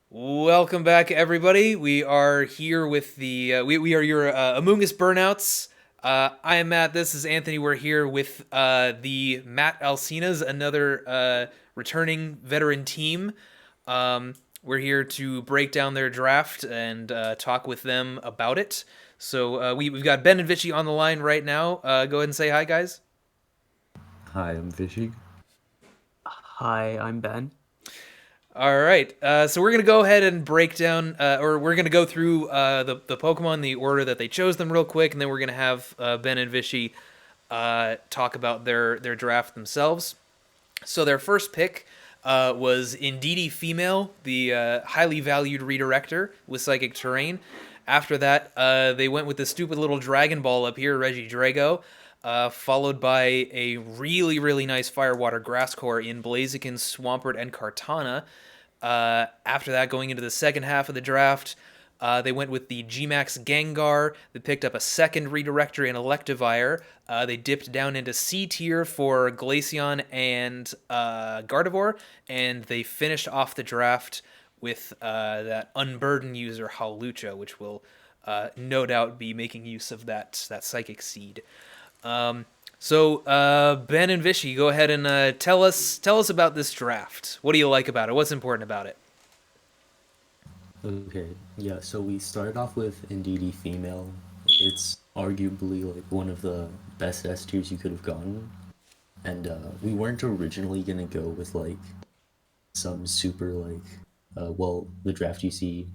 Welcome back, everybody. We are here with we are your Amoonguss Burnouts. I am Matt. This is Anthony. We're here with the Matt Alcinas, another returning veteran team. We're here to break down their draft and talk with them about it. So we've got Ben and Vishy on the line right now. Go ahead and say hi, guys. Hi, I'm Vishy. Hi, I'm Ben. All right, so we're gonna go ahead and break down, or we're gonna go through the Pokemon, the order that they chose them, real quick, and then we're gonna have Ben and Vishy talk about their draft themselves. So their first pick was Indeedee Female, the highly valued redirector with Psychic Terrain. After that, they went with the stupid little Dragon Ball up here, Regidrago, followed by a really nice Firewater Grass Core in Blaziken, Swampert, and Kartana. After that, going into the second half of the draft, they went with the Gmax Gengar. They picked up a second redirector in Electivire. They dipped down into C tier for Glaceon and Gardevoir, and they finished off the draft with that Unburden user Hawlucha, which will no doubt be making use of that Psychic Seed. So Ben and Vishy, go ahead and tell us about this draft. What do you like about it? What's important about it? Okay, yeah, so we started off with Indeedee Female. It's arguably like one of the best S tiers you could have gotten. And we weren't originally gonna go with like some super the draft you see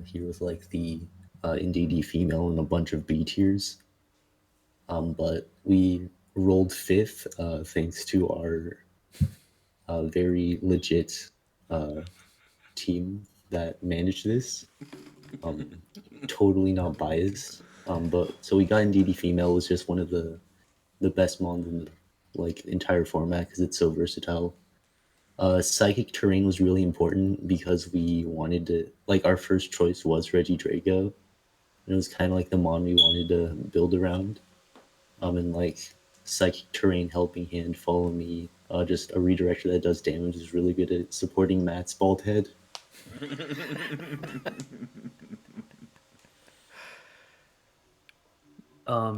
here with like the Indeedee Female and a bunch of B tiers. But we rolled fifth thanks to our very legit uh, team that managed this. Um, totally not biased. But so we got Indeedee Female was just one of the best mons in the like entire format because it's so versatile. Psychic Terrain was really important because we wanted to like our first choice was Regidrago, and it was kind of like the mon we wanted to build around. And like Psychic Terrain, Helping Hand, Follow Me, just a redirector that does damage is really good at supporting Matt's bald head.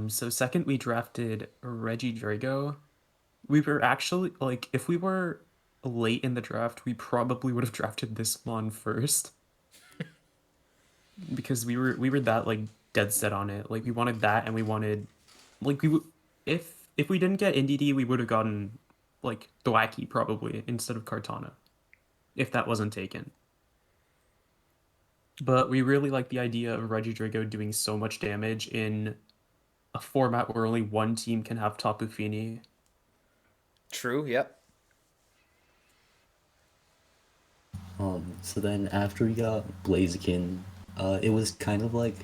So second we drafted Regidrago. We were actually like if we were late in the draft, we probably would have drafted this one first because we were that like dead set on it. Like we wanted that and we wanted like we w- if we didn't get NDD, we would have gotten like Thwacky probably instead of Kartana if that wasn't taken. But we really like the idea of Regidrago doing so much damage in a format where only one team can have Tapu Fini. True. Yep. So then after we got Blaziken, it was kind of like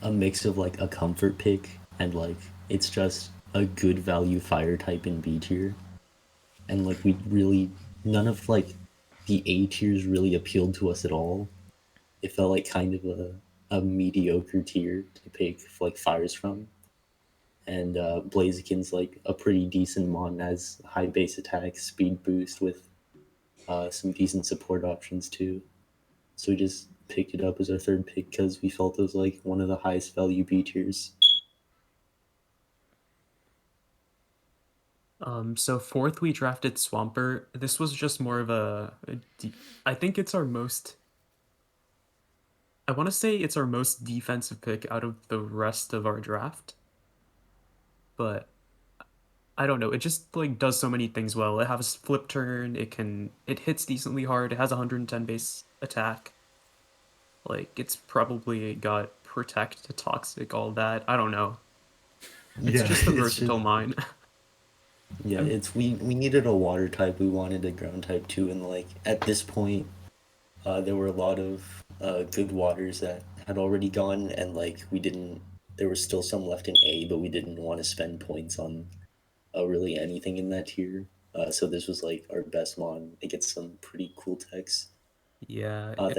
a mix of like a comfort pick and like it's just a good value fire type in B tier. And like we really none of like the A tiers really appealed to us at all. It felt like kind of a mediocre tier to pick like fires from. And Blaziken's like a pretty decent mon, as high base attack, speed boost with some decent support options too. So we just picked it up as our third pick because we felt it was like one of the highest value B tiers. So fourth we drafted Swampert. This was just more of I think it's our most I want to say it's our most defensive pick out of the rest of our draft, but I don't know. It just like does so many things well. It has flip turn, it hits decently hard, it has 110 base attack. Like it's probably got protect, toxic, all that. I don't know. It's Yeah, just a it's just versatile mine. yeah, And it's we needed a water type, we wanted a ground type too, and like at this point, there were a lot of good waters that had already gone, and like we didn't. There was still some left in A, but we didn't want to spend points on really anything in that tier. So this was like our best mon. It gets some pretty cool techs. yeah, Then Af,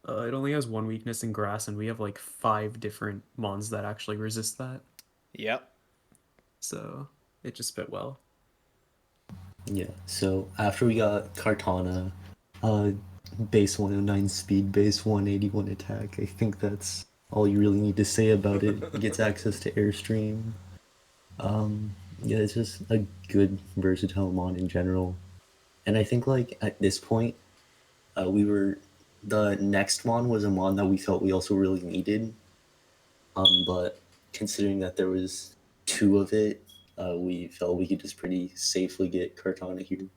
it only has one weakness in grass, and we have like five different mons that actually resist that. Yep. So it just fit well. yeah. So after we got Kartana, Uh, base 109 speed, base 181 attack. I think that's all you really need to say about it. It gets access to airstream. Yeah, it's just a good versatile mod in general. And I think like at this point, we were the next mod was a mod that we felt we also really needed. But considering that there was two of it, we felt we could just pretty safely get Cortana here.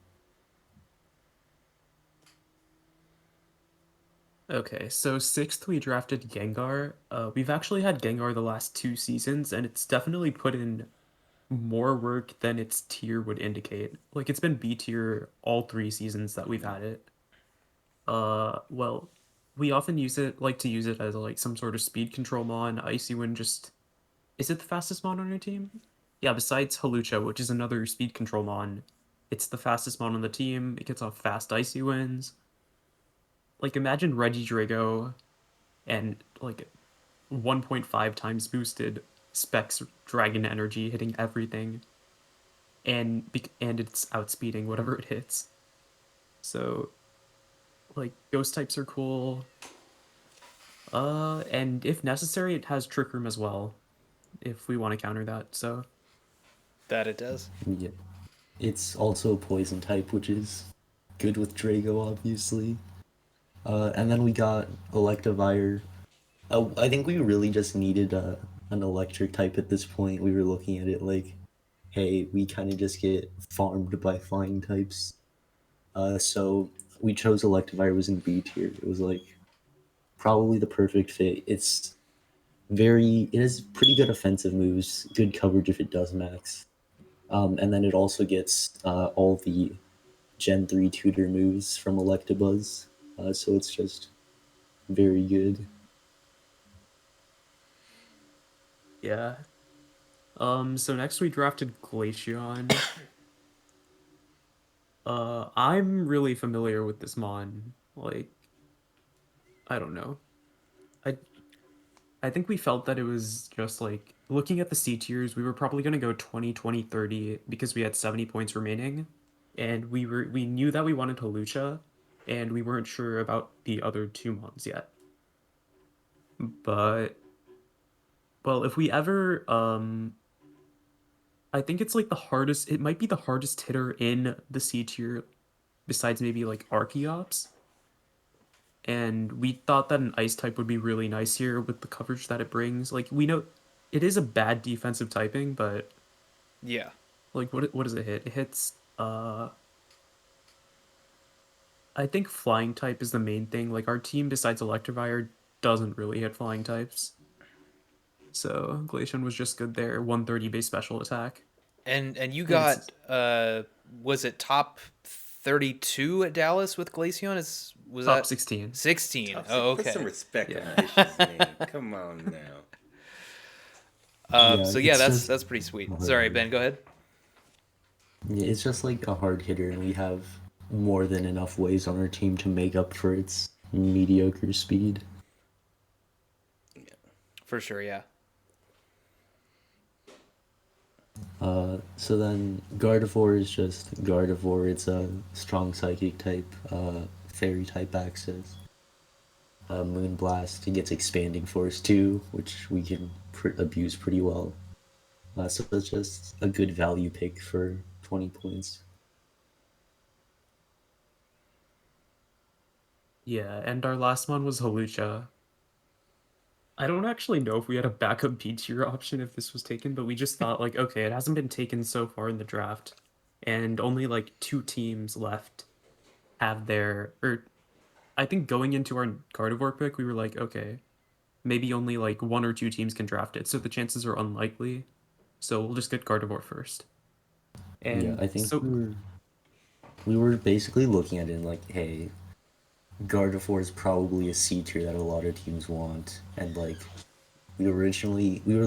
Okay, so sixth we drafted Gengar. We've actually had Gengar the last two seasons, and it's definitely put in more work than its tier would indicate. Like it's been B tier all three seasons that we've had it. Well, we often like to use it as like some sort of speed control mon. Icy Wind just is it the fastest mon on your team? Yeah, besides Halucha, which is another speed control mon, it's the fastest mon on the team. It gets off fast Icy Winds. Like imagine Regidrago and like 1.5 times boosted specs dragon energy hitting everything and it's outspeeding whatever it hits. So like ghost types are cool. And if necessary, it has Trick Room as well, if we want to counter that. So That it does. Yeah. It's also a poison type, which is good with Drago, obviously. And then we got Electivire. I think we really just needed an electric type at this point. We were looking at it like, hey, we kind of just get farmed by flying types. So we chose Electivire. It was in B tier. It was like probably the perfect fit. It has pretty good offensive moves, good coverage if it does max. And then it also gets all the Gen 3 tutor moves from Electabuzz. So it's just very good. yeah. So next we drafted Glaceon. I'm really familiar with this mon. Like, I don't know. I I think we felt that it was just like looking at the C tiers, we were probably gonna go 20, 20, 30 because we had 70 points remaining. And we knew that we wanted Hawlucha, and we weren't sure about the other two mons yet. But well, if we ever I think it's like the hardest it might be the hardest hitter in the C tier besides maybe like Archeops. And we thought that an ice type would be really nice here with the coverage that it brings. Like we know it is a bad defensive typing, but Yeah. like what does it hit? It hits I think flying type is the main thing. Like our team besides Electivire doesn't really hit flying types. So Glaceon was just good there. 130 base special attack. And you And it's got was it top 32 at Dallas with Glaceon? Is was top that 16. 16? Top six. Oh, Put some okay. respect Yeah. on Vishy's name. Come on now. Yeah, So yeah, it's that's just that's pretty sweet. Sorry, hard. Ben, go ahead. Yeah, it's just like a hard hitter, and we have more than enough ways on our team to make up for its mediocre speed. For sure, yeah. So then Gardevoir is just Gardevoir. It's a strong psychic type, fairy type access. Moonblast, he gets expanding force too, which we can abuse pretty well. So it's just a good value pick for 20 points. Yeah, and our last one was Hawlucha. I don't actually know if we had a backup B tier option if this was taken, but we just thought like, okay, it hasn't been taken so far in the draft, and only like two teams left have their or I think going into our Gardevoir pick, we were like, okay, maybe only like one or two teams can draft it, so the chances are unlikely. So we'll just get Gardevoir first. Yeah, And I think so we were basically looking at it like, hey, Gardevoir is probably a C tier that a lot of teams want, and like we were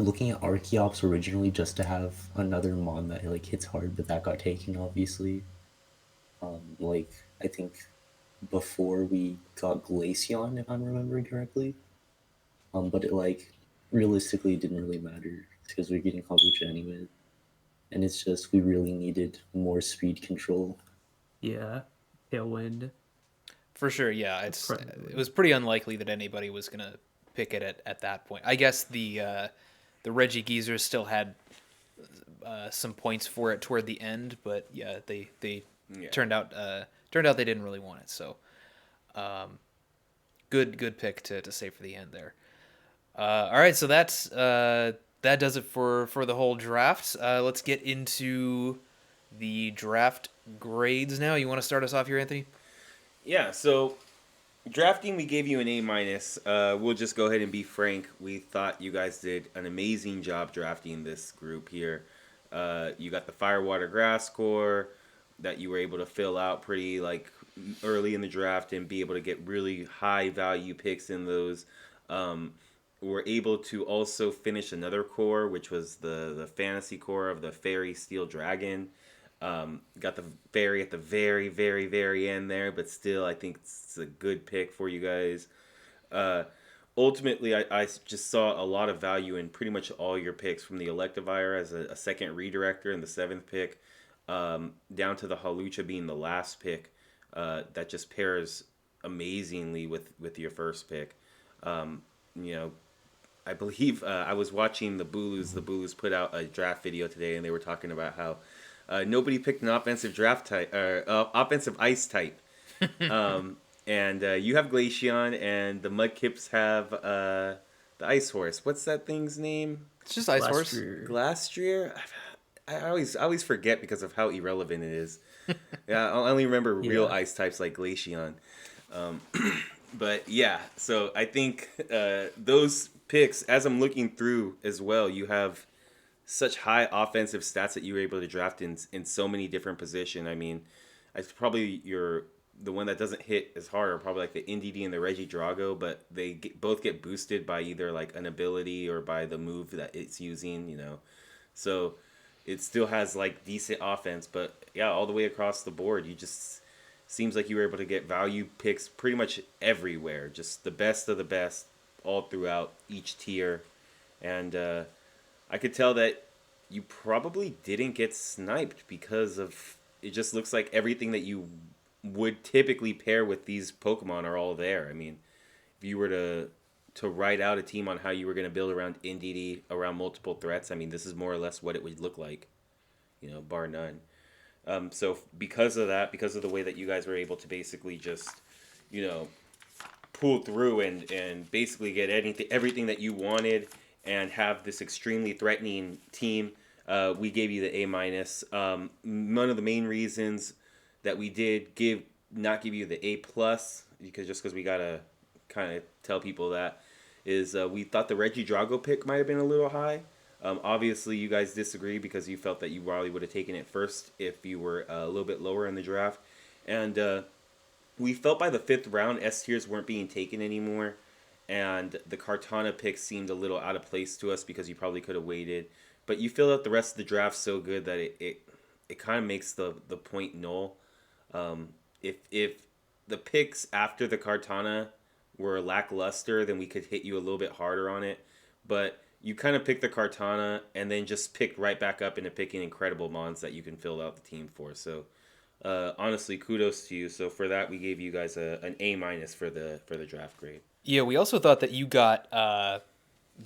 looking at Archeops originally just to have another mon that like hits hard, but that got taken obviously. Like I think before we got Glaceon, if I'm remembering correctly. But it like realistically didn't really matter because we're getting Kombucha anyway, and it's just we really needed more speed control. yeah, Tailwind. For sure, yeah. Probably. It was pretty unlikely that anybody was gonna pick it at that point. I guess the Reggie Geezers still had some points for it toward the end, but yeah, they Yeah. turned out they didn't really want it. So good pick to save for the end there. All right, so that does it for the whole draft. Let's get into the draft grades now. You want to start us off here, Anthony? Yeah, so drafting, we gave you an A minus. We'll just go ahead and be frank. We thought you guys did an amazing job drafting this group here. You got the Firewater Grass core that you were able to fill out pretty like early in the draft and be able to get really high value picks in those. We're able to also finish another core, which was the fantasy core of the Fairy Steel Dragon. Got the fairy at the very, very, very end there, but still, I think it's a good pick for you guys. Uh, Ultimately, I just saw a lot of value in pretty much all your picks, from the Electivire as a second redirector in the seventh pick, down to the Halucha being the last pick. That just pairs amazingly with your first pick. You know, I believe I was watching the Bulus. The Bulus put out a draft video today, and they were talking about how nobody picked an offensive draft type or offensive ice type. And you have Glaceon, and the Mudkips have the Ice Horse. What's that thing's name? It's just Ice Horse. Glastrier. I always forget because of how irrelevant it is. Yeah, I only remember real Yeah. ice types like Glaceon. Um, but yeah, so I think those picks, as I'm looking through as well, you have such high offensive stats that you were able to draft in so many different positions. I mean, it's probably the one that doesn't hit as hard are probably like the NDD and the Reggie Drago, but both get boosted by either like an ability or by the move that it's using, you know. So it still has like decent offense, but yeah, all the way across the board, you just seems like you were able to get value picks pretty much everywhere, just the best of the best all throughout each tier. And I could tell that you probably didn't get sniped because of it. Just looks like everything that you would typically pair with these Pokemon are all there. I mean, if you were to write out a team on how you were going to build around NDD, around multiple threats, I mean, this is more or less what it would look like, you know, bar none. So because of that, because of the way that you guys were able to basically just, you know, pull through and basically get everything that you wanted and have this extremely threatening team, we gave you the A minus. One of the main reasons that we did not give you the A plus, because we gotta kind of tell people that, is we thought the Reggie Drago pick might have been a little high. Obviously, you guys disagree because you felt that you probably would have taken it first if you were a little bit lower in the draft. And we felt by the fifth round, S tiers weren't being taken anymore. And the Kartana pick seemed a little out of place to us because you probably could have waited. But you filled out the rest of the draft so good that it kind of makes the point null. If the picks after the Kartana were lackluster, then we could hit you a little bit harder on it. But you kind of picked the Kartana and then just picked right back up into picking incredible mons that you can fill out the team for. So honestly, kudos to you. So for that, we gave you guys an A minus for the draft grade. Yeah, we also thought that you got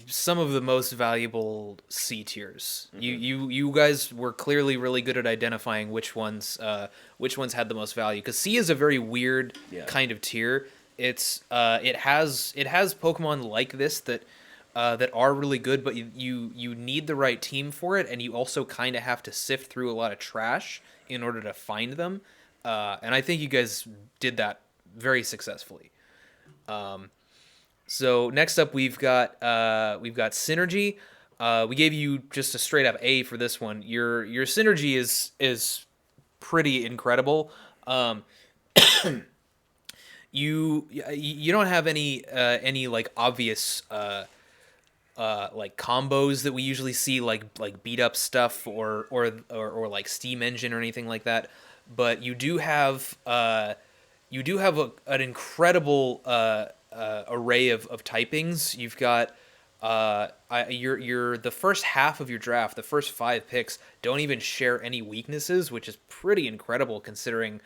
some of the most valuable C tiers. You guys were clearly really good at identifying which ones had the most value, because C is a very weird kind of tier. It has Pokemon like this that are really good, but you need the right team for it, and you also kind of have to sift through a lot of trash in order to find them. And I think you guys did that very successfully. So next up, we've got Synergy. We gave you just a straight up A for this one. Your Synergy is pretty incredible. You don't have any like obvious like combos that we usually see, like beat up stuff or like Steam Engine or anything like that. But you do have an incredible array of typings. You've got the first half of your draft, the first 5 picks don't even share any weaknesses, which is pretty incredible considering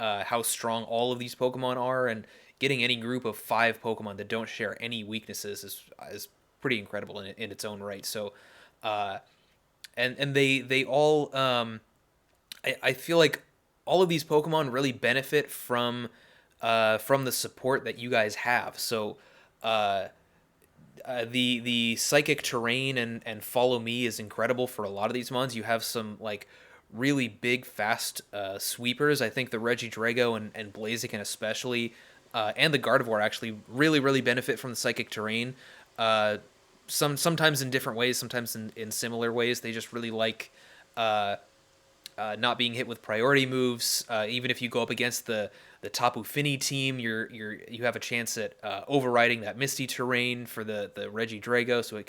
how strong all of these Pokemon are, and getting any group of 5 Pokemon that don't share any weaknesses is pretty incredible in its own right. So, uh, and they all I feel like all of these Pokemon really benefit from the support that you guys have. So uh, the psychic terrain and follow me is incredible for a lot of these mons. You have some like really big fast sweepers. I think the Regidrago and Blaziken especially, and the Gardevoir actually really benefit from the psychic terrain. Sometimes in different ways, sometimes in similar ways. They just really like not being hit with priority moves. Even if you go up against the Tapu Fini team, you have a chance at overriding that Misty terrain for the Regidrago, so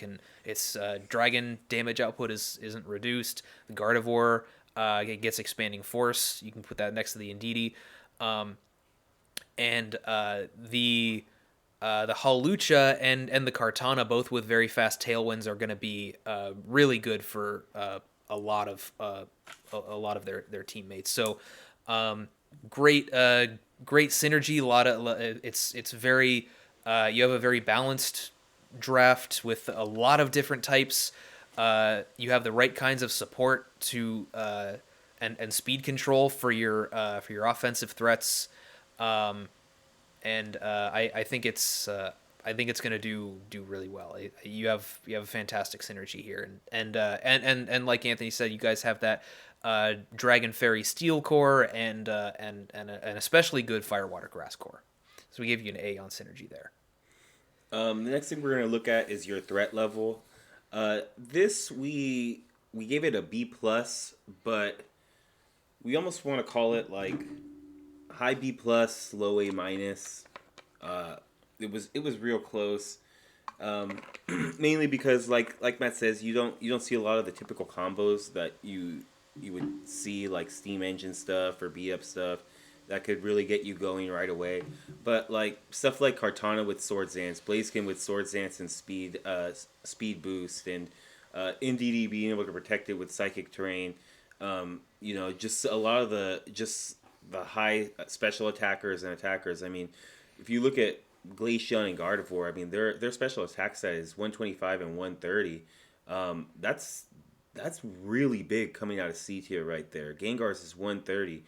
its dragon damage output isn't reduced. The Gardevoir it gets expanding force. You can put that next to the Indeedee, and the Hawlucha and the Kartana, both with very fast tailwinds, are going to be really good for a lot of their teammates. So great great synergy. A lot of it's very you have a very balanced draft with a lot of different types. You have the right kinds of support to and speed control for your offensive threats. And I think it's gonna do really well. You have a fantastic synergy here, and like Anthony said, you guys have that Dragon Fairy Steel core and an especially good Firewater Grass core. So we gave you an A on synergy there. The next thing we're gonna look at is your threat level. This we gave it a B plus, but we almost want to call it like high B plus, low A minus. It was real close. Mainly because like Matt says, you don't see a lot of the typical combos that you would see, like steam engine stuff or B up stuff that could really get you going right away. But like stuff like Kartana with Swords Dance, Blaziken with Swords Dance and speed boost, and Indeedee being able to protect it with Psychic Terrain. Just a lot of the high special attackers and attackers. I mean, if you look at Glaceon and Gardevoir, I mean their special attack set is 125 and 130. That's really big coming out of C tier right there. Gengar's is 130.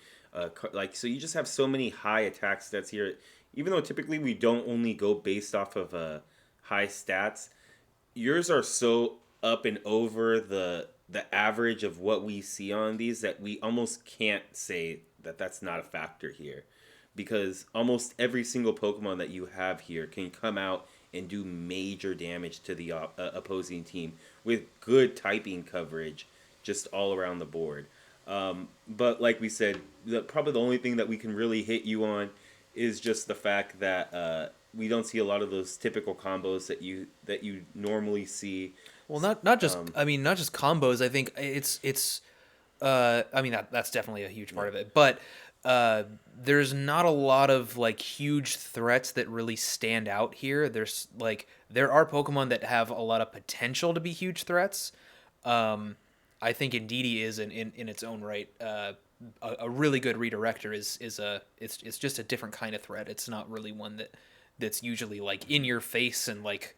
So you just have so many high attack stats here. Even though typically we don't only go based off of high stats, yours are so up and over the average of what we see on these that we almost can't say that that's not a factor here, because almost every single Pokemon that you have here can come out and do major damage to the opposing team with good typing coverage just all around the board. But like we said, probably the only thing that we can really hit you on is just the fact that we don't see a lot of those typical combos that you normally see. Well, not just not just combos. I think it's that's definitely a huge part of it, but there's not a lot of like huge threats that really stand out here. There are Pokemon that have a lot of potential to be huge threats. I think Indeedee is in its own right. A really good redirector it's just a different kind of threat. It's not really one that's usually like in your face and like,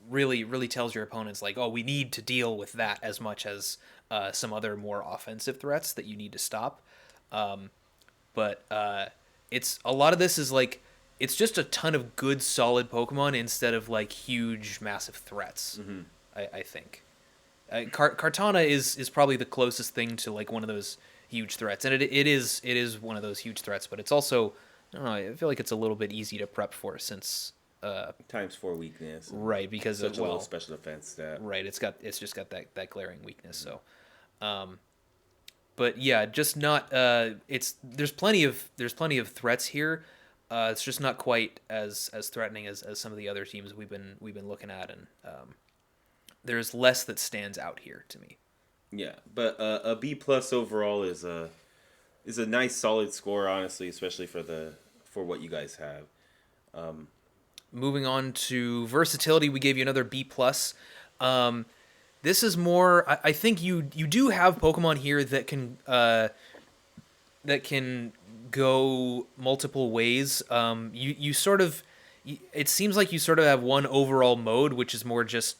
really tells your opponents like, oh, we need to deal with that, as much as some other more offensive threats that you need to stop. But it's a lot of this is like, it's just a ton of good solid Pokemon instead of like huge massive threats. Mm-hmm. I think Kartana is probably the closest thing to like one of those huge threats, and it is one of those huge threats, but it's also, I don't know, I feel like it's a little bit easy to prep for, since ×4 weakness, right? Because such a low special defense stat, right? It's just got that glaring weakness. So, but yeah, just not. There's plenty of threats here. It's just not quite as threatening as some of the other teams we've been looking at, and there's less that stands out here to me. Yeah, but a B plus overall is a nice solid score, honestly, especially for what you guys have. Moving on to versatility, we gave you another B plus. This is more. I think you do have Pokemon here that can go multiple ways. You sort of, it seems like you sort of have one overall mode, which is more just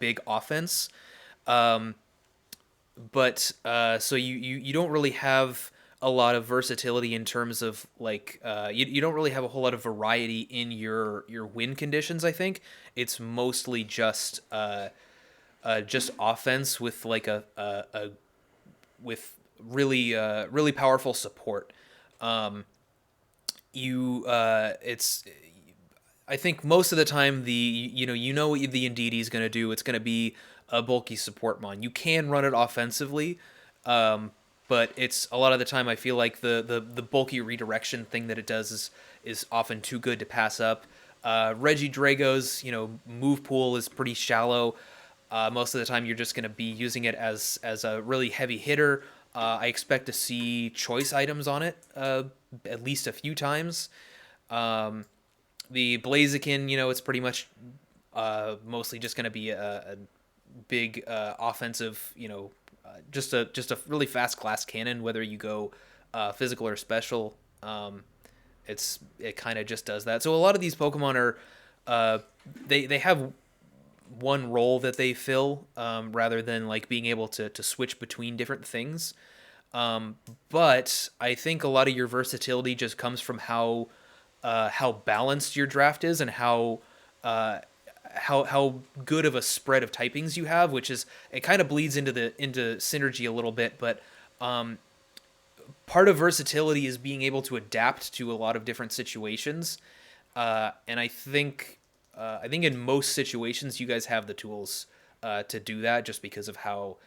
big offense. Um, but so you don't really have a lot of versatility in terms of like you don't really have a whole lot of variety in your win conditions. I think it's mostly just offense with like a with really powerful support. Um, you it's I think most of the time you know what the Indeedee is going to do. It's going to be a bulky support mon. You can run it offensively, but it's a lot of the time I feel like the bulky redirection thing that it does is often too good to pass up. Reggie Drago's move pool is pretty shallow. Most of the time you're just going to be using it as a really heavy hitter. I expect to see choice items on it at least a few times. The Blaziken, it's pretty much mostly just going to be a big offensive, just a really fast glass cannon. Whether you go physical or special, it kind of just does that. So a lot of these Pokemon are they have one role that they fill rather than like being able to switch between different things. But I think a lot of your versatility just comes from how balanced your draft is and how good of a spread of typings you have, which is it kind of bleeds into synergy a little bit, but part of versatility is being able to adapt to a lot of different situations, and I think in most situations you guys have the tools to do that, just because of how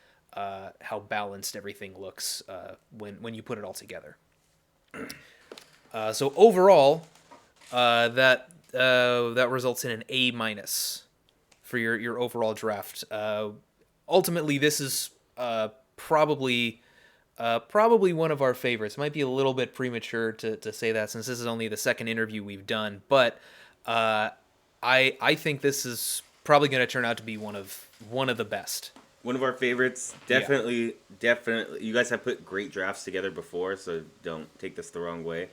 balanced everything looks when you put it all together. So overall, that results in an A minus for your overall draft. Ultimately, this is probably one of our favorites. It might be a little bit premature to say that since this is only the second interview we've done, but I think this is probably going to turn out to be one of the best. One of our favorites, definitely. You guys have put great drafts together before, so don't take this the wrong way.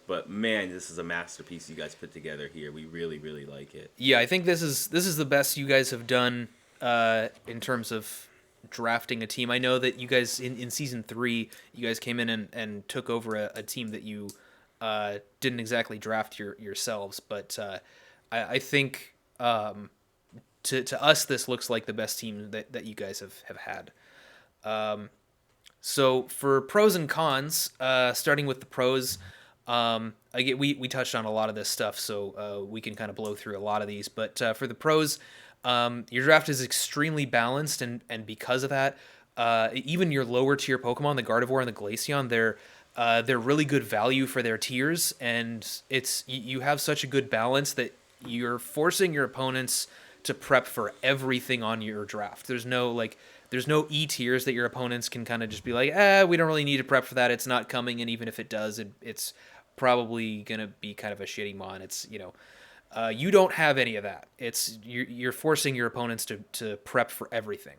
But man, this is a masterpiece you guys put together here. We really, really like it. Yeah, I think this is the best you guys have done in terms of drafting a team. I know that you guys in season 3, you guys came in and took over a team that you didn't exactly draft yourselves, but I think to us this looks like the best team that you guys have had. So for pros and cons, starting with the pros, we touched on a lot of this stuff, so we can kind of blow through a lot of these. But for the pros, your draft is extremely balanced, and because of that, even your lower tier Pokemon, the Gardevoir and the Glaceon, they're really good value for their tiers, and you have such a good balance that you're forcing your opponents to prep for everything on your draft. There's no E tiers that your opponents can kind of just be like, we don't really need to prep for that. It's not coming, and even if it does, it's probably gonna be kind of a shitty mon. It's you don't have any of that. You're forcing your opponents to prep for everything.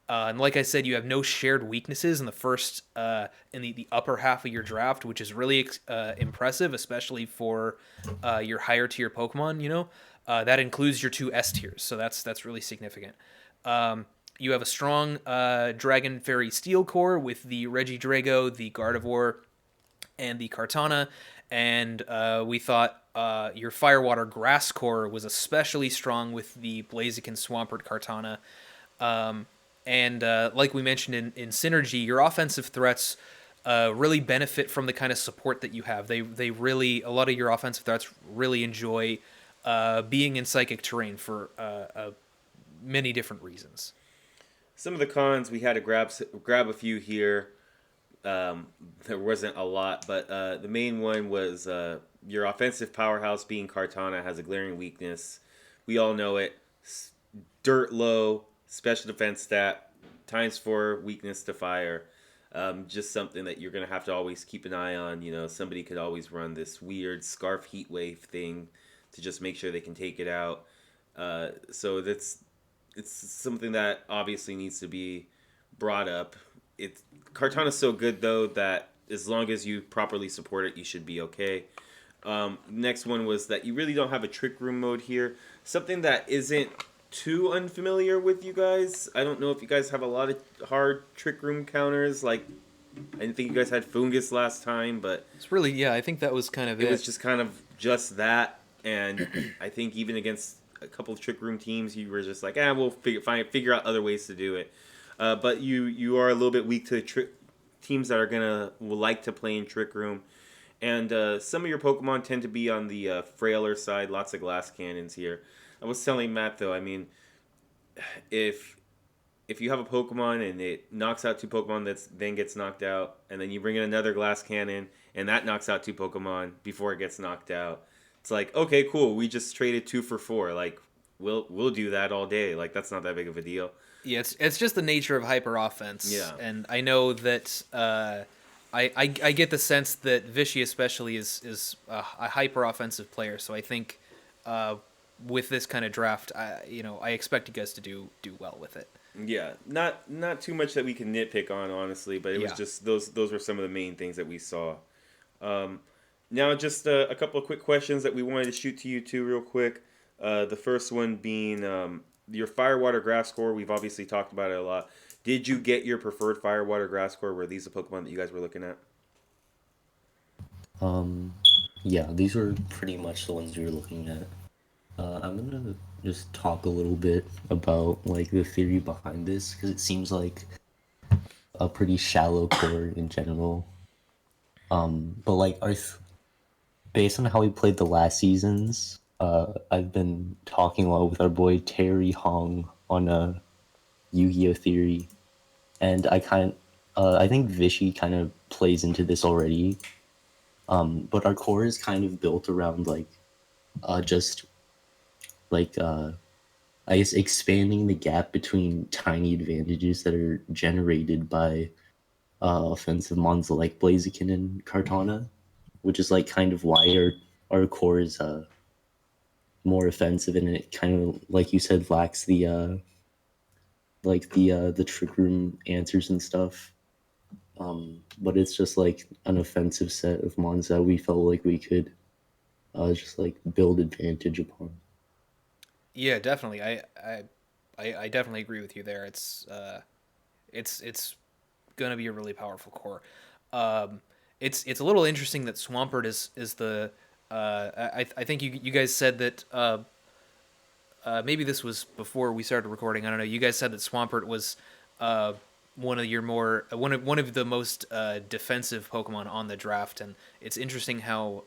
And like I said, you have no shared weaknesses in the first in the upper half of your draft, which is really impressive, especially for your higher tier Pokemon. That includes your 2 S tiers, so that's really significant. You have a strong Dragon Fairy Steel core with the Regidrago, the Gardevoir, and the Kartana, and we thought your Firewater Grass core was especially strong with the Blaziken, Swampert, Kartana. And like we mentioned in Synergy, your offensive threats really benefit from the kind of support that you have. They really, a lot of your offensive threats really enjoy being in Psychic terrain for many different reasons. Some of the cons, we had to grab a few here. There wasn't a lot, but the main one was your offensive powerhouse being Kartana has a glaring weakness. We all know it. Dirt low, special defense stat, ×4 weakness to fire. Just something that you're going to have to always keep an eye on. Somebody could always run this weird Scarf Heat Wave thing to just make sure they can take it out. So it's something that obviously needs to be brought up. Kartana's so good though that as long as you properly support it, you should be okay. Next one was that you really don't have a trick room mode here. Something that isn't too unfamiliar with you guys. I don't know if you guys have a lot of hard trick room counters. Like, I didn't think you guys had Fungus last time, but It's really, yeah, I think that was kind of it was just kind of just that. And I think even against a couple of trick room teams, you were just like, we'll figure out other ways to do it. But you are a little bit weak to teams that will like to play in trick room. And some of your Pokemon tend to be on the frailer side. Lots of glass cannons here. I was telling Matt though. I mean, if you have a Pokemon and it knocks out two Pokemon that then gets knocked out, and then you bring in another glass cannon and that knocks out two Pokemon before it gets knocked out, it's like, okay, cool. We just traded 2 for 4. Like, we'll do that all day. Like, that's not that big of a deal. Yeah, it's just the nature of hyper offense. Yeah. And I know that I get the sense that Vishy especially is a hyper offensive player. So I think with this kind of draft, I expect you guys to do well with it. Yeah, not too much that we can nitpick on, honestly, but it was just those were some of the main things that we saw. Now, just a couple of quick questions that we wanted to shoot to you two real quick. The first one being your Firewater Grass Core. We've obviously talked about it a lot. Did you get your preferred Firewater Grass Core? Were these the Pokemon that you guys were looking at? Yeah, these were pretty much the ones we were looking at. I'm gonna just talk a little bit about like the theory behind this because it seems like a pretty shallow core in general. But like based on how we played the last seasons, I've been talking a lot with our boy Terry Hong on a Yu-Gi-Oh theory, and I think Vishy kind of plays into this already. But our core is kind of built around like just like I guess expanding the gap between tiny advantages that are generated by offensive mons like Blaziken and Kartana, which is like kind of why our core is more offensive, and it kind of like you said lacks the the trick room answers and stuff. But it's just like an offensive set of mons that we felt like we could just like build advantage upon. Yeah, definitely. I definitely agree with you there. It's gonna be a really powerful core. It's a little interesting that Swampert is the. I think you guys said that. Maybe this was before we started recording. I don't know. You guys said that Swampert was one of your one of the most defensive Pokemon on the draft, and it's interesting how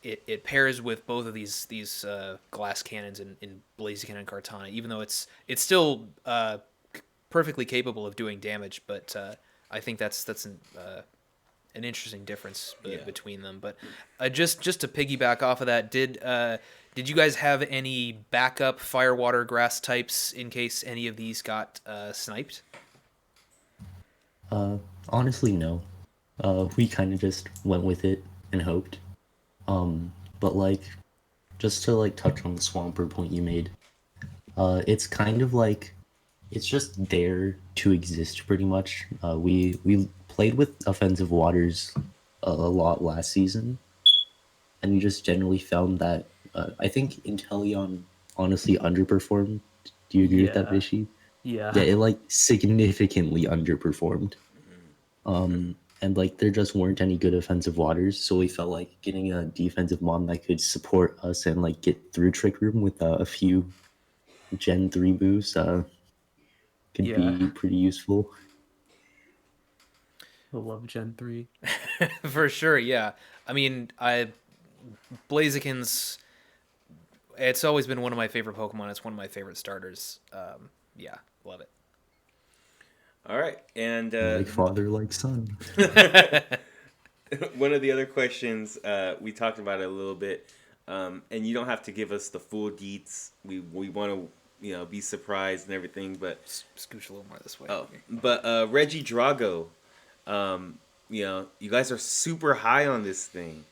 it pairs with both of these glass cannons in Blaziken and Kartana, even though it's still perfectly capable of doing damage. But I think that's an interesting difference between them. But just to piggyback off of that, did you guys have any backup Firewater Grass types in case any of these got sniped? Honestly, no. We kind of just went with it and hoped. But like, just to like touch on the Swampert point you made, it's kind of like it's just there to exist pretty much. We played with offensive waters a lot last season, and we just generally found that I think Inteleon honestly underperformed. Do you agree with that, Vishy? Yeah. Yeah, it like significantly underperformed. And like there just weren't any good offensive waters, so we felt like getting a defensive mon that could support us and like get through Trick Room with a few Gen 3 boosts could be pretty useful. I love Gen 3. For sure, yeah. I mean, Blaziken's. It's always been one of my favorite Pokemon. It's one of my favorite starters. Yeah, love it. All right, and Like father, like son. one of the other questions we talked about it a little bit, and you don't have to give us the full deets. We want to be surprised and everything, but Scooch a little more this way. Oh, but Reggie Drago, you guys are super high on this thing,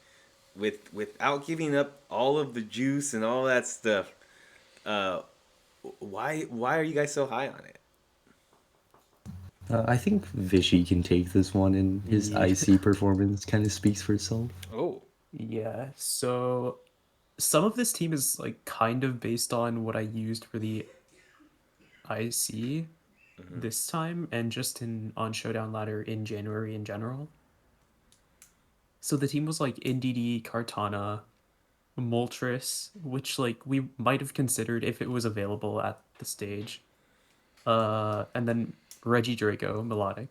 without giving up all of the juice and all that stuff. Why are you guys so high on it? I think Vishy can take this one, and his Ye- IC performance kind of speaks for itself. Oh, Yeah, so some of this team is like kind of based on what I used for the IC Hmm. this time and just in on Showdown Ladder in January in general. So the team was like NDD, Cartana, Moltres, which like we might have considered if it was available at the stage. And then Reggie Draco, Melodic.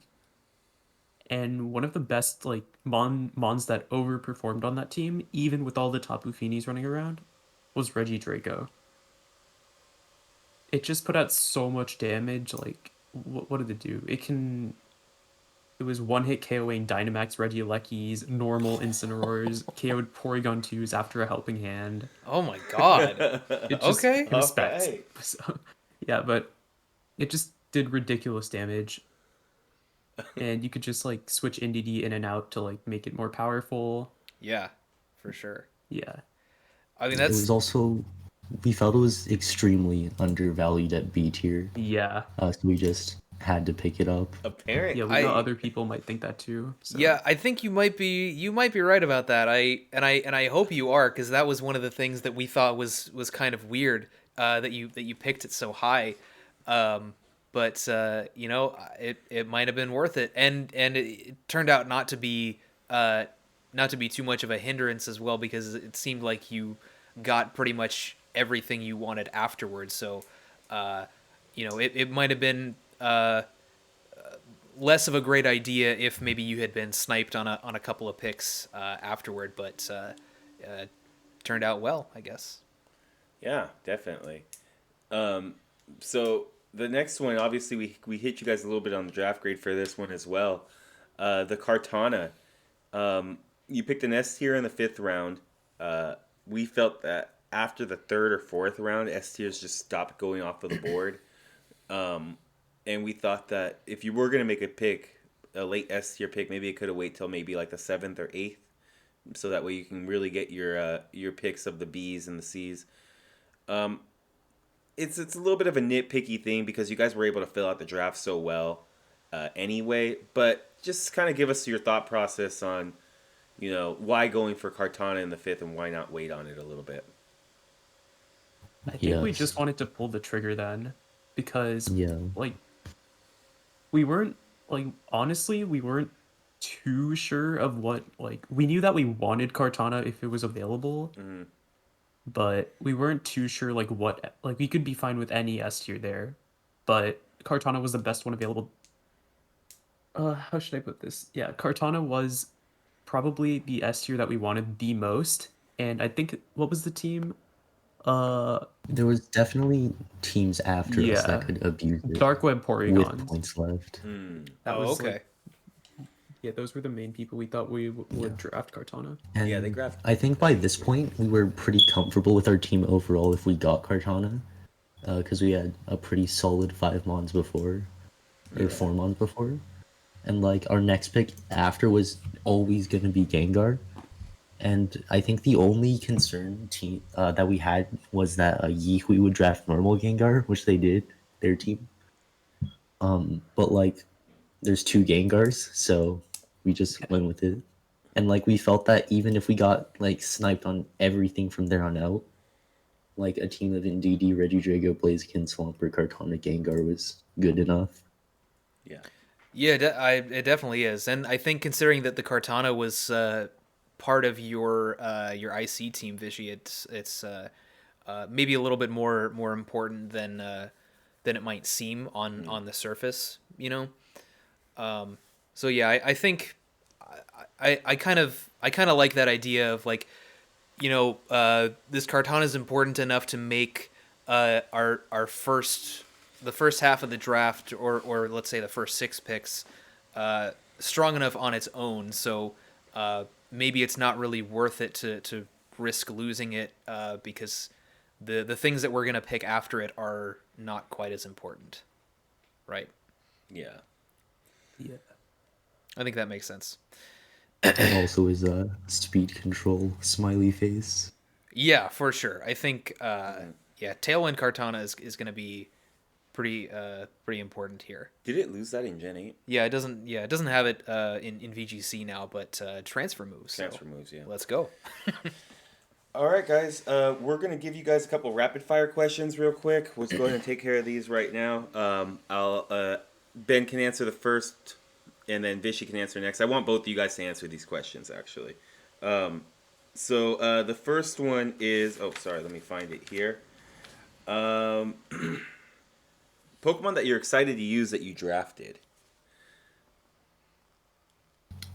And one of the best like Mons that overperformed on that team, even with all the Tapu Finis running around, was Reggie Draco. It just put out so much damage. Like, what did it do? It was one hit KOing Dynamax, Regielekis, normal Incineroars, KO'd Porygon 2s after a helping hand. oh my God. Okay. It was All specs. right. So, yeah, but it just did ridiculous damage. And you could just like switch NDD in and out to like make it more powerful. Yeah, for sure. Yeah. I mean, It that's was also, we felt it was extremely undervalued at B tier, Yeah. so we just had to pick it up. Apparent. Yeah, we know I other people might think that too. So, yeah, I think you might be right about that. I hope you are, because that was one of the things that we thought was kind of weird, that you picked it so high. But it might have been worth it, and it turned out not to be too much of a hindrance as well, because it seemed like you got pretty much everything you wanted afterwards. So it might have been less of a great idea if maybe you had been sniped on a couple of picks afterward, but turned out well, I guess. Yeah, definitely. So the next one, obviously, we hit you guys a little bit on the draft grade for this one as well. The Cartana. You picked an S tier in the fifth round. We felt that after the third or fourth round, S tiers just stopped going off of the board. And we thought that if you were going to make a pick, a late S tier pick, maybe it could have waited till maybe like the seventh or eighth, so that way you can really get your picks of the B's and the C's. Um, it's a little bit of a nitpicky thing because you guys were able to fill out the draft so well, anyway. But just kind of give us your thought process on, why going for Cartana in the fifth and why not wait on it a little bit. I think we Yes. just wanted to pull the trigger then because Yeah. like we weren't like honestly, we weren't too sure of what like we knew that we wanted Cartana if it was available, Mm-hmm. but we weren't too sure like what like we could be fine with any S tier there, but Cartana was the best one available. How should I put this? Yeah, Cartana was probably the S tier that we wanted the most, and I think what was the team? Uh, There was definitely teams after us that yeah, could abuse it Dark Web with Porygon. points left. Hmm. That Oh, was okay. like yeah, those were the main people we thought we Yeah. would draft Cartana. Yeah, they And grabbed. I think by this point we were pretty comfortable with our team overall if we got Cartana, because we had a pretty solid 5 mons before, or Yeah. 4 mons before, and like our next pick after was always gonna be Gengar. And I think the only concern team that we had was that Yihui would draft normal Gengar, which they did, their team. But like, there's 2 Gengars, so we just went with it. And like, we felt that even if we got like sniped on everything from there on out, like a team of Indeedee, Regidrago, Blaziken, Swampert, Kartana, Gengar was good enough. Yeah. Yeah, it definitely is, and I think considering that the Cartana was part of your IC team, Vishy, it's maybe a little bit more important than it might seem on the surface, you know. So yeah, I think I kind of like that idea of like, this Cartana is important enough to make our first the first half of the draft, or let's say the first 6 picks, strong enough on its own. So maybe it's not really worth it to risk losing it, because the things that we're gonna pick after it are not quite as important, right? Yeah. Yeah. I think that makes sense. And also his speed control smiley face. Yeah, for sure. I think yeah, Tailwind Cartana is going to be pretty important here. Did it lose that in Gen 8? Yeah, it doesn't. Yeah, it doesn't have it in VGC now, but transfer moves. Transfer so moves, yeah. Let's go. All right, guys. We're gonna give you guys a couple rapid fire questions real quick. Let's go ahead and take care of these right now. Ben can answer the first, and then Vishy can answer next. I want both of you guys to answer these questions, actually. So the first one is. Oh, sorry. Let me find it here. Pokemon that you're excited to use that you drafted.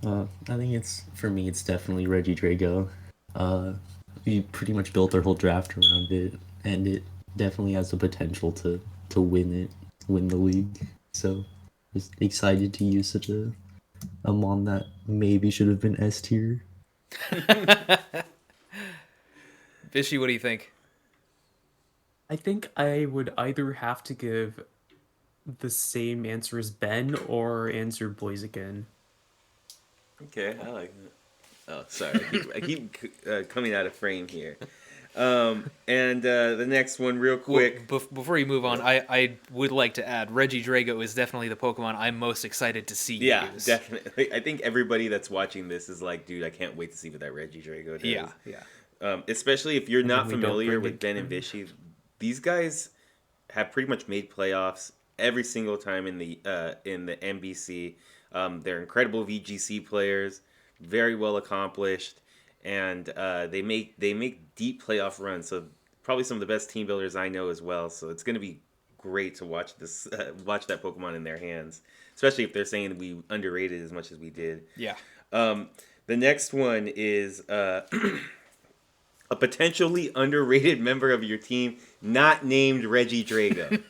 I think for me, it's definitely Regidrago. We pretty much built our whole draft around it, and it definitely has the potential to win the league. So, just excited to use such a mon that maybe should have been S tier. Vishy, what do you think? I think I would either have to give the same answer as Ben or answer Blaziken. Okay, I like that. Oh, sorry. I keep coming out of frame here. And the next one, real quick. Well, before you move on, I would like to add Regidrago is definitely the Pokemon I'm most excited to see you use. Definitely. I think everybody that's watching this is like, dude, I can't wait to see what that Regidrago does. Yeah. Especially if you're not we don't familiar bring with it Ben and Vishy, these guys have pretty much made playoffs every single time in the MBC. They're incredible VGC players, very well accomplished, and they make deep playoff runs. So probably some of the best team builders I know as well. So it's going to be great to watch watch that Pokemon in their hands, especially if they're saying we underrated as much as we did. Yeah. The next one is a potentially underrated member of your team not named Regidrago.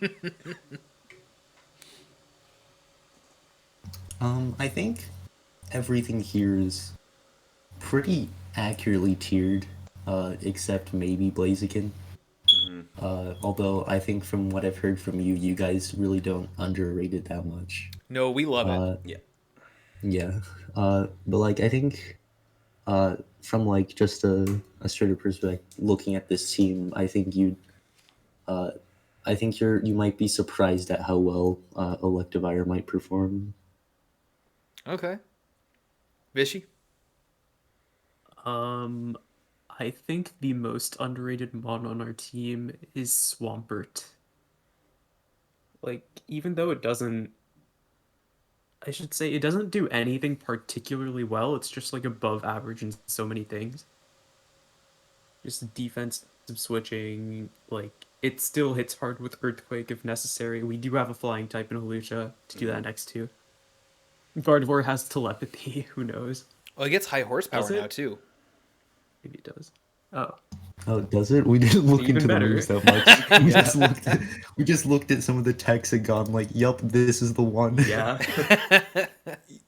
I think everything here is pretty accurately tiered, except maybe Blaziken. Although I think from what I've heard from you, you guys really don't underrate it that much. No, we love it. Yeah. Yeah. But like I think from like just a straight up perspective, looking at this team, I think you might be surprised at how well Electivire might perform. Okay. Vishy? I think the most underrated mon on our team is Swampert. Like, even though it doesn't do anything particularly well, it's just like above average in so many things. Just defensive switching, like it still hits hard with Earthquake if necessary. We do have a flying type in Hawlucha to do that next to. Gardevoir has telepathy, who knows? Well, it gets high horsepower Does it? now, too. Maybe it does. Oh. Oh, does it? We didn't look Even into better. the moves that much. We just looked at some of the texts and gone like, "Yup, this is the one." Yeah.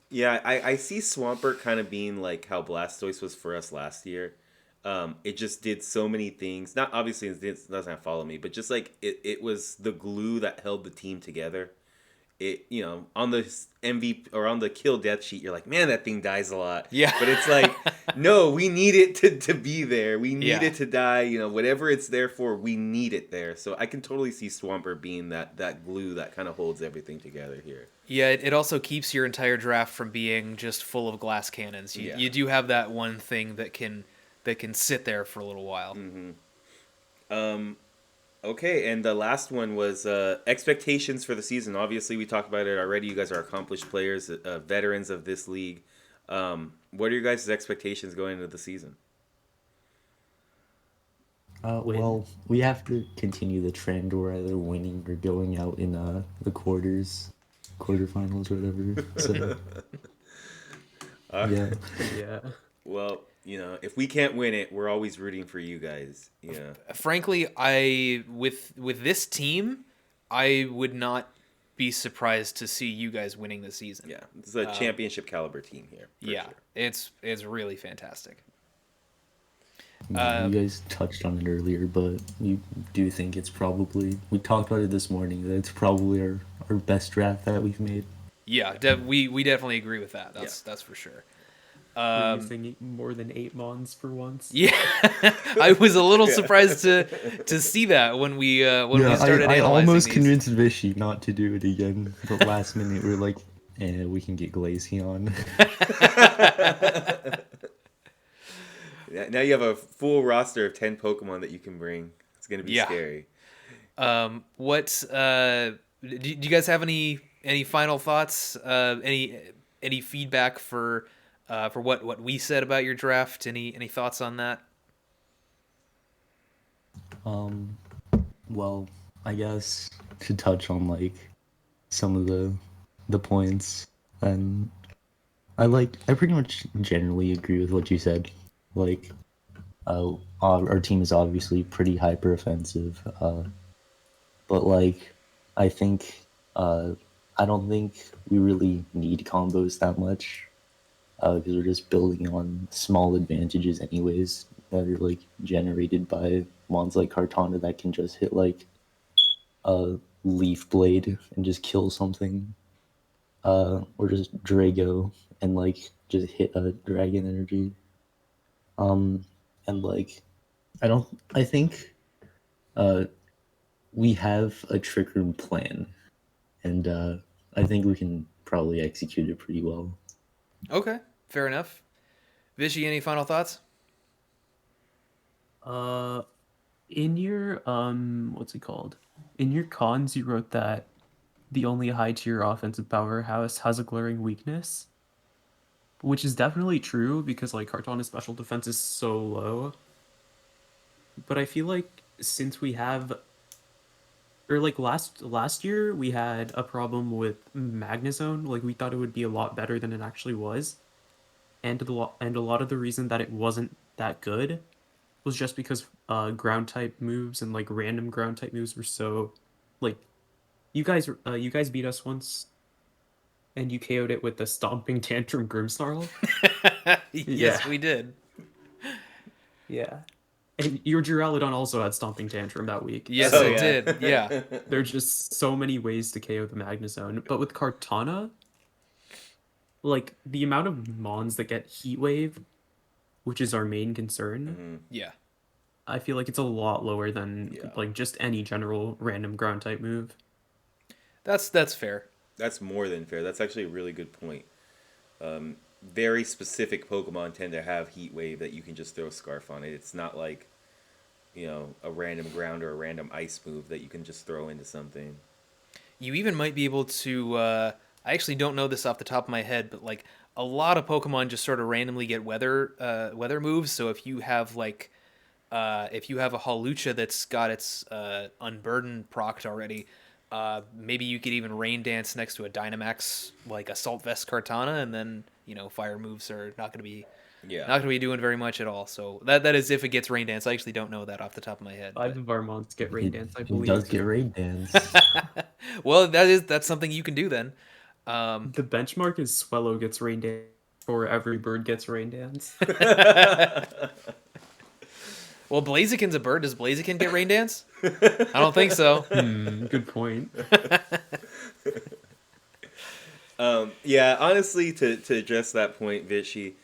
Yeah, I see Swampert kind of being like how Blastoise was for us last year. It just did so many things. Not obviously it doesn't follow me, but just like it was the glue that held the team together. It on the MVP or on the kill death sheet, you're like, man, that thing dies a lot. Yeah. But it's like, no, we need it to be there. We need Yeah. it to die. Whatever it's there for, we need it there. So I can totally see Swampert being that glue that kind of holds everything together here. Yeah, it also keeps your entire draft from being just full of glass cannons. You do have that one thing that can sit there for a little while. Mm-hmm. Okay, and the last one was expectations for the season. Obviously, we talked about it already. You guys are accomplished players, veterans of this league. What are your guys' expectations going into the season? Well, we have to continue the trend. We're either winning or going out in the quarterfinals, or whatever. So, yeah. Yeah. Well, if we can't win it, we're always rooting for you guys. Yeah. Frankly, with this team, I would not be surprised to see you guys winning the season. Yeah, it's a championship caliber team here. Yeah, sure. it's really fantastic. You guys touched on it earlier, but you do think it's probably, we talked about it this morning, that it's probably our best draft that we've made. Yeah, we definitely agree with that. That's for sure. We're using more than 8 mons for once. Yeah, I was a little Yeah. surprised to see that when we Yeah, started I analyzing almost these. convinced Vishy not to do it again, but last minute we are like, we can get Glaceon. Now you have a full roster of 10 Pokemon that you can bring. It's gonna be Yeah. scary. What do you guys have any final thoughts? Any feedback for what we said about your draft? Any thoughts on that? Um, well, I guess to touch on like some of the points, and I pretty much generally agree with what you said. Like, our team is obviously pretty hyper offensive, but like, I think I don't think we really need combos that much, because we're just building on small advantages anyways that are like generated by mons like Kartana that can just hit like a Leaf Blade and just kill something, or just Drago and like just hit a Dragon Energy. And like I think uh we have a Trick Room plan, and I think we can probably execute it pretty well. Okay, fair enough. Vishy, any final thoughts? Uh, in your what's it called? In your cons, you wrote that the only high tier offensive powerhouse has a glaring weakness, which is definitely true because like Kartana's special defense is so low. But I feel like since we have, or like last year we had a problem with Magnezone. Like we thought it would be a lot better than it actually was, and a lot of the reason that it wasn't that good was just because ground type moves and like random ground type moves were so like you guys beat us once and you KO'd it with the stomping tantrum Grimmsnarl. Yeah. Yes, we did. Yeah. And your Duraludon also had stomping tantrum that week. Yes, Oh, So it yeah. did. Yeah. there's just so many ways to KO the Magnezone. But with Kartana, like the amount of mons that get Heat Wave, which is our main concern, Mhm. Yeah. I feel like it's a lot lower than Yeah. like just any general random ground type move. That's fair. That's more than fair. That's actually a really good point. Very specific Pokemon tend to have Heat Wave that you can just throw Scarf on it. It's not like, a random ground or a random ice move that you can just throw into something. You even might be able to. I actually don't know this off the top of my head, but like a lot of Pokemon just sort of randomly get weather moves. So if you have a Hawlucha that's got its Unburden procced already, maybe you could even Rain Dance next to a Dynamax like Assault Vest Kartana, and then fire moves are Yeah. not gonna be doing very much at all. So that is if it gets Rain Dance. I actually don't know that off the top of my head. 5 of our mons get Rain It, Dance, I it does believe. get Raid Dance. Well, that's something you can do then. The benchmark is Swellow gets Rain Dance or every bird gets Rain Dance. Well, Blaziken's a bird. Does Blaziken get Rain Dance? I don't think so. Good point. Yeah, honestly, to address that point, Vishy,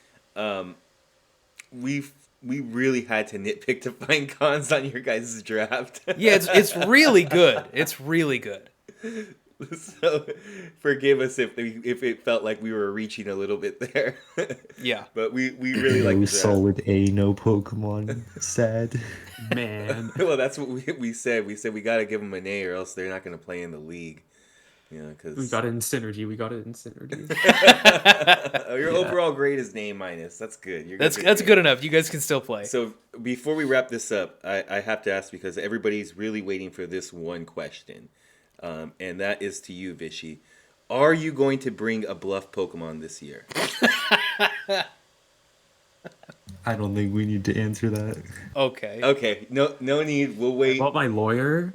we really had to nitpick to find cons on your guys' draft. Yeah, it's really good. It's really good. So forgive us if it felt like we were reaching a little bit there. Yeah. But we really like No the draft. solid A, no Pokemon. Sad. Man. Well, that's what we said. We said we got to give them an A, or else they're not going to play in the league. Because We got it in Synergy. We got it in Synergy. your overall grade is an A minus. That's good. That's good enough. You guys can still play. So before we wrap this up, I have to ask, because everybody's really waiting for this one question, and that is to you, Vishy. Are you going to bring a bluff Pokemon this year? I don't think we need to answer that. Okay. Okay, no need. We'll wait. About my lawyer?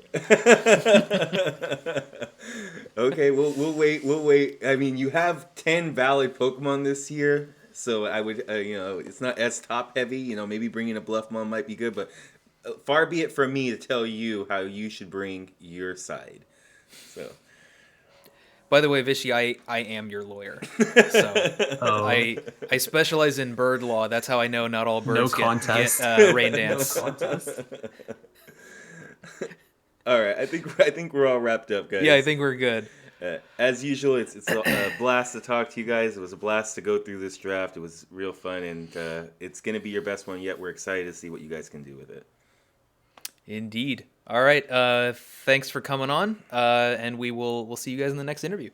Okay, we'll wait. We'll wait. I mean, you have 10 valid Pokemon this year, so I would, it's not as top heavy. Maybe bringing a Bluffmon might be good, but far be it from me to tell you how you should bring your side. So, By the way, Vishy, I am your lawyer. So Oh, I specialize in bird law. That's how I know not all no birds contest. get rain No dance. contest. All right, I think we're all wrapped up, guys. Yeah, I think we're good. As usual, it's a blast to talk to you guys. It was a blast to go through this draft. It was real fun, and it's gonna be your best one yet. We're excited to see what you guys can do with it. Indeed. All right. Thanks for coming on. And we'll see you guys in the next interview.